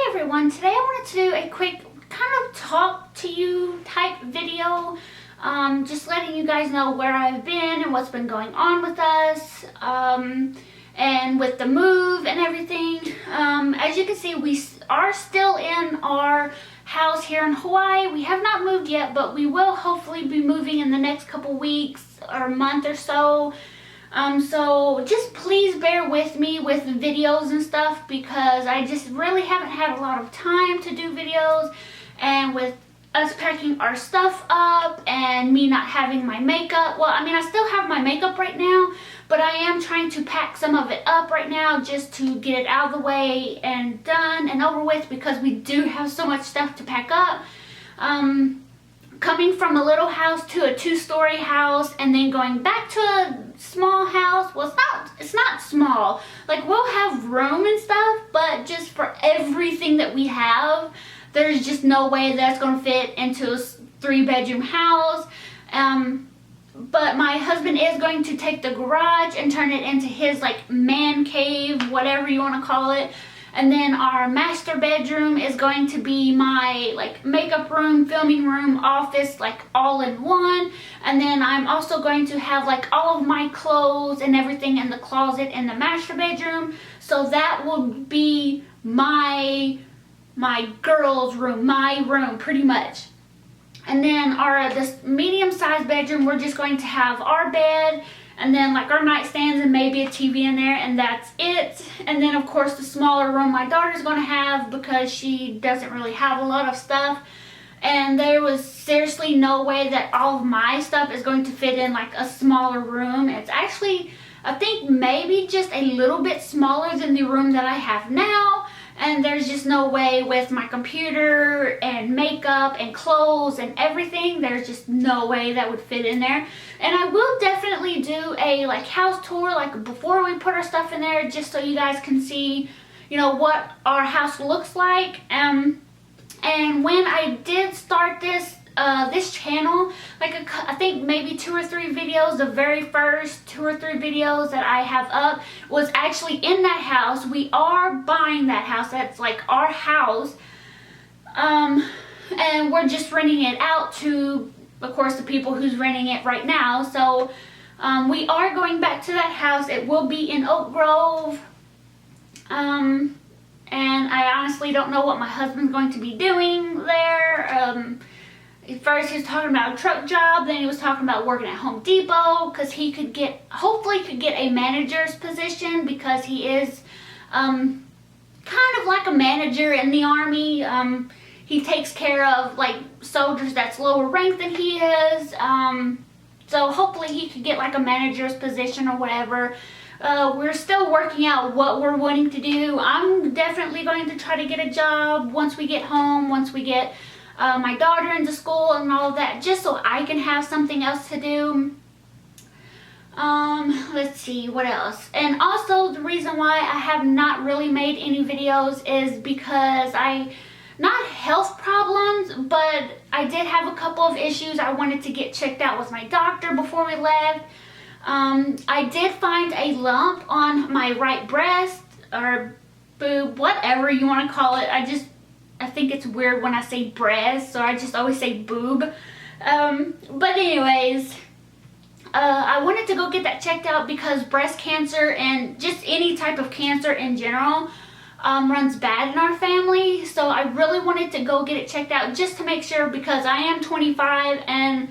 everyone, today I wanted to do a quick kind of talk to you type video, just letting you guys know where I've been and what's been going on with us, and with the move and everything. As you can see, we are still in our house here in Hawaii. We have not moved yet, but we will hopefully be moving in the next couple weeks or month or so. So just please bear with me with the videos and stuff, because I just really haven't had a lot of time to do videos, and with us packing our stuff up and me not having my makeup. Well, I mean, I still have my makeup right now, but I am trying to pack some of it up right now just to get it out of the way and done and over with, because we do have so much stuff to pack up. Coming from a little house to a 2-story house and then going back to a small house. Well, it's not small. Like, we'll have room and stuff, but just for everything that we have, there's just no way that's going to fit into a 3-bedroom house. But my husband is going to take the garage and turn it into his like man cave, whatever you want to call it. And then our master bedroom is going to be my like makeup room, filming room, office, like all in one. And then I'm also going to have like all of my clothes and everything in the closet in the master bedroom. So that will be my girls' room, my room pretty much. And then this medium-sized bedroom, we're just going to have our bed and then like our nightstands and maybe a TV in there, and that's it. And then of course the smaller room my daughter's going to have, because she doesn't really have a lot of stuff. And there was seriously no way that all of my stuff is going to fit in like a smaller room. It's actually, I think, maybe just a little bit smaller than the room that I have now. And there's just no way with my computer and makeup and clothes and everything, there's just no way that would fit in there. And I will definitely do a like house tour like before we put our stuff in there, just so you guys can see, you know, what our house looks like. And when I did start this channel, like I think maybe 2 or 3 videos, the very first 2 or 3 videos that I have up was actually in that house. We are buying that house. That's like our house. And we're just renting it out to, of course, the people who's renting it right now. So we are going back to that house. It will be in Oak Grove. And I honestly don't know what my husband's going to be doing there. First he was talking about a truck job, then he was talking about working at Home Depot, because he could get, hopefully could get a manager's position, because he is kind of like a manager in the Army. He takes care of like soldiers that's lower ranked than he is. So hopefully he could get like a manager's position or whatever. We're still working out what we're wanting to do. I'm definitely going to try to get a job once we get home, once we get my daughter into school and all of that, just so I can have something else to do. Let's see, what else? And also the reason why I have not really made any videos is because not health problems, but I did have a couple of issues. I wanted to get checked out with my doctor before we left. I did find a lump on my right breast, or boob, whatever you want to call it. I think it's weird when I say breast, so I just always say boob. But anyways, I wanted to go get that checked out, because breast cancer and just any type of cancer in general runs bad in our family. So I really wanted to go get it checked out just to make sure, because I am 25 and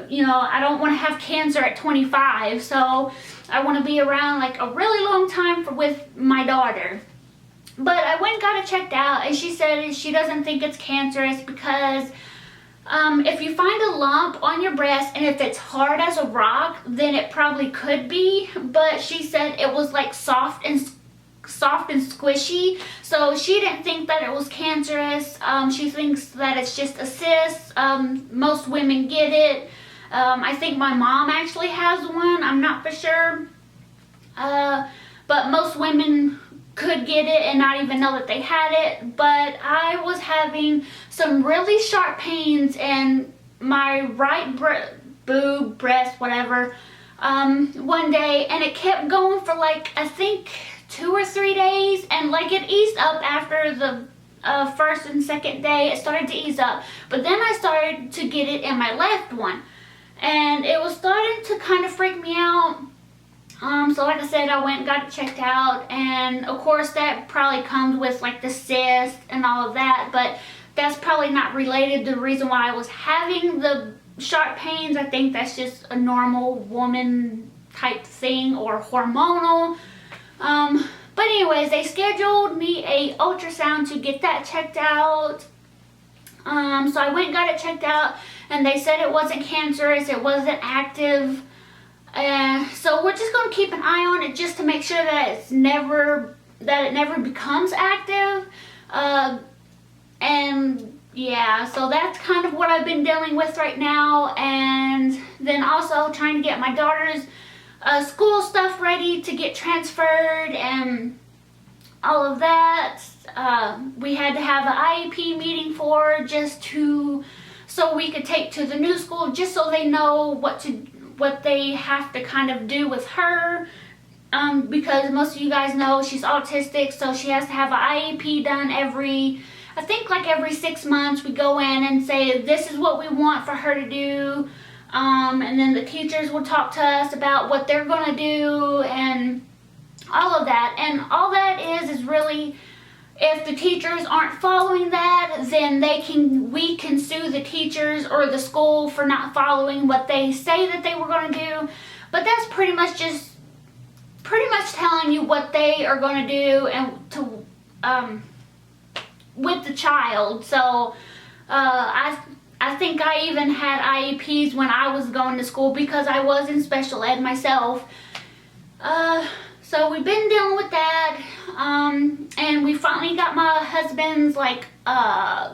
you know, I don't want to have cancer at 25. So I want to be around like a really long time with my daughter. But I went and got it checked out, and she said she doesn't think it's cancerous, because if you find a lump on your breast and if it's hard as a rock, then it probably could be. But she said it was like soft and squishy, so she didn't think that it was cancerous. She thinks that it's just a cyst. Most women get it. I think my mom actually has one. I'm not for sure. But most women could get it and not even know that they had it. But I was having some really sharp pains in my right boob, breast, whatever, one day, and it kept going for like, I think 2 or 3 days, and like it eased up after the first and second day, it started to ease up. But then I started to get it in my left one. And it was starting to kind of freak me out. So like I said, I went and got it checked out. And of course that probably comes with like the cyst and all of that. But that's probably not related to the reason why I was having the sharp pains. I think that's just a normal woman type thing or hormonal. But anyways, they scheduled me a ultrasound to get that checked out. So I went and got it checked out, and they said it wasn't cancerous, it wasn't active. So we're just going to keep an eye on it just to make sure that it never becomes active. And yeah, so that's kind of what I've been dealing with right now. And then also trying to get my daughter's school stuff ready to get transferred and all of that. We had to have an IEP meeting so we could take to the new school, just so they know what they have to kind of do with her. Because most of you guys know she's autistic, so she has to have an IEP done every 6 months. We go in and say, this is what we want for her to do. And then the teachers will talk to us about what they're going to do and all of that. And all that is really, if the teachers aren't following that, then we can sue the teachers or the school for not following what they say that they were going to do. But that's pretty much telling you what they are going to do and with the child. So I think I even had IEPs when I was going to school because I was in special ed myself. So we've been dealing with that, and we finally got my husband's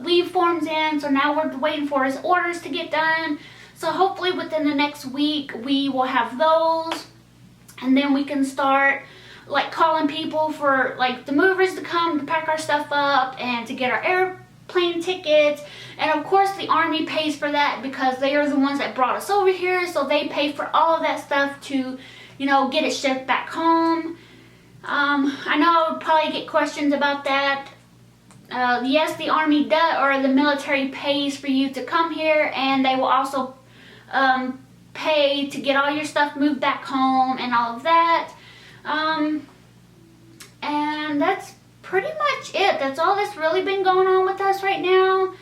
leave forms in, so now we're waiting for his orders to get done. So hopefully within the next week we will have those, and then we can start calling people for the movers to come to pack our stuff up and to get our airplane tickets. And of course the Army pays for that because they are the ones that brought us over here, so they pay for all of that stuff to get it shipped back home. I know I would probably get questions about that. Yes, the Army or the military pays for you to come here, and they will also pay to get all your stuff moved back home and all of that. And that's pretty much it. That's all that's really been going on with us right now.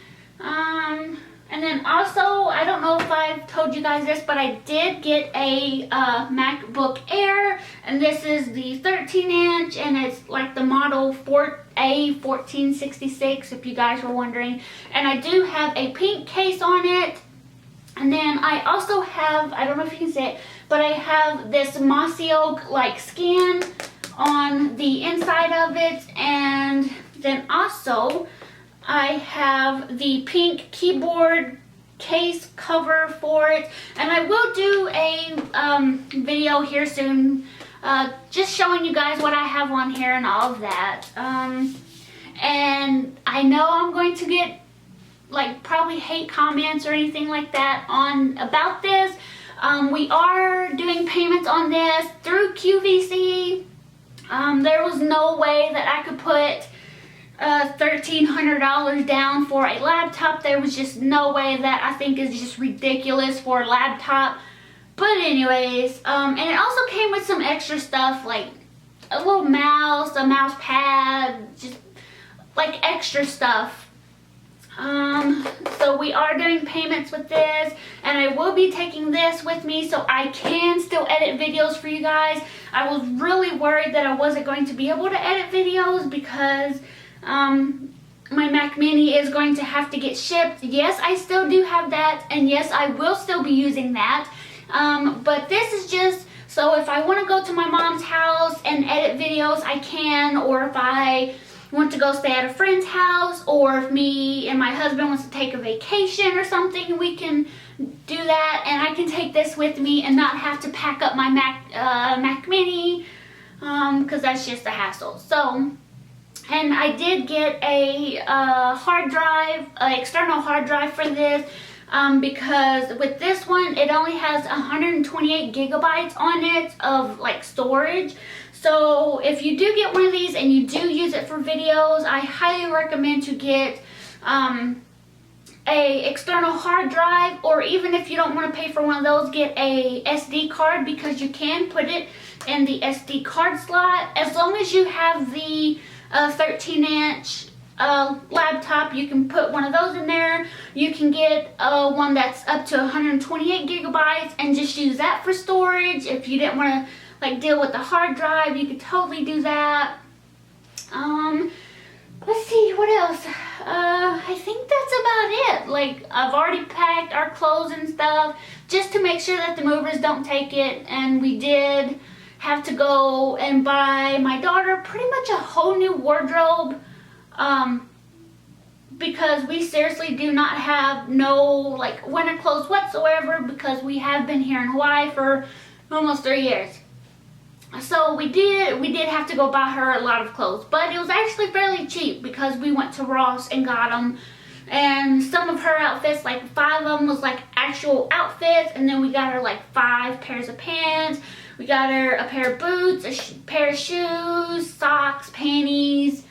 And then also, I don't know if I've told you guys this, but I did get a MacBook Air, and this is the 13-inch, and it's the model A1466, if you guys were wondering. And I do have a pink case on it. And then I also have, I don't know if you can see it, but I have this mossy oak skin on the inside of it. And then also I have the pink keyboard case cover for it, and I will do a video here soon just showing you guys what I have on here and all of that. And I know I'm going to get probably hate comments or anything like that about this. We are doing payments on this through QVC. There was no way that I could put $1,300 down for a laptop. There was just no way. That I think is just ridiculous for a laptop. But anyways, and it also came with some extra stuff like a little mouse, a mouse pad, just extra stuff. So we are doing payments with this, and I will be taking this with me so I can still edit videos for you guys. I was really worried that I wasn't going to be able to edit videos because my Mac Mini is going to have to get shipped. Yes, I still do have that, and yes, I will still be using that. But this is just so if I want to go to my mom's house and edit videos, I can, or if I want to go stay at a friend's house, or if me and my husband wants to take a vacation or something, we can do that, and I can take this with me and not have to pack up my Mac Mini, because that's just a hassle. So, and I did get a hard drive, an external hard drive for this, because with this one, it only has 128 gigabytes on it of storage. So if you do get one of these and you do use it for videos, I highly recommend to get a external hard drive, or even if you don't want to pay for one of those, get a SD card, because you can put it in the SD card slot. As long as you have the 13-inch laptop, you can put one of those in there. You can get one that's up to 128 gigabytes and just use that for storage. If you didn't want to like deal with the hard drive, you could totally do that. Let's see, what else? I think that's about it. Like, I've already packed our clothes and stuff just to make sure that the movers don't take it. And we did have to go and buy my daughter pretty much a whole new wardrobe, because we seriously do not have no like winter clothes whatsoever, because we have been here in Hawaii for almost 3 years. So we did have to go buy her a lot of clothes, but it was actually fairly cheap because we went to Ross and got them. And some of her outfits, like 5 of them was like actual outfits, and then we got her like 5 pairs of pants. We got her a pair of boots, a pair of shoes, socks, panties,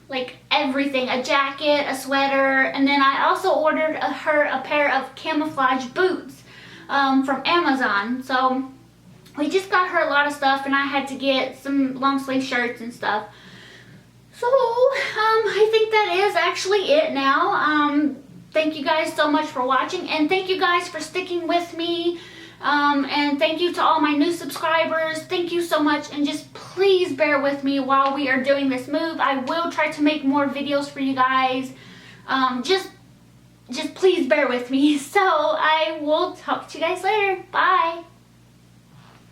like everything, a jacket, a sweater, and then I also ordered her a pair of camouflage boots from Amazon. So we just got her a lot of stuff, and I had to get some long sleeve shirts and stuff. So, I think that is actually it now. Thank you guys so much for watching, and thank you guys for sticking with me. And thank you to all my new subscribers. Thank you so much, and just please bear with me while we are doing this move. I will try to make more videos for you guys. Just please bear with me. So, I will talk to you guys later. Bye.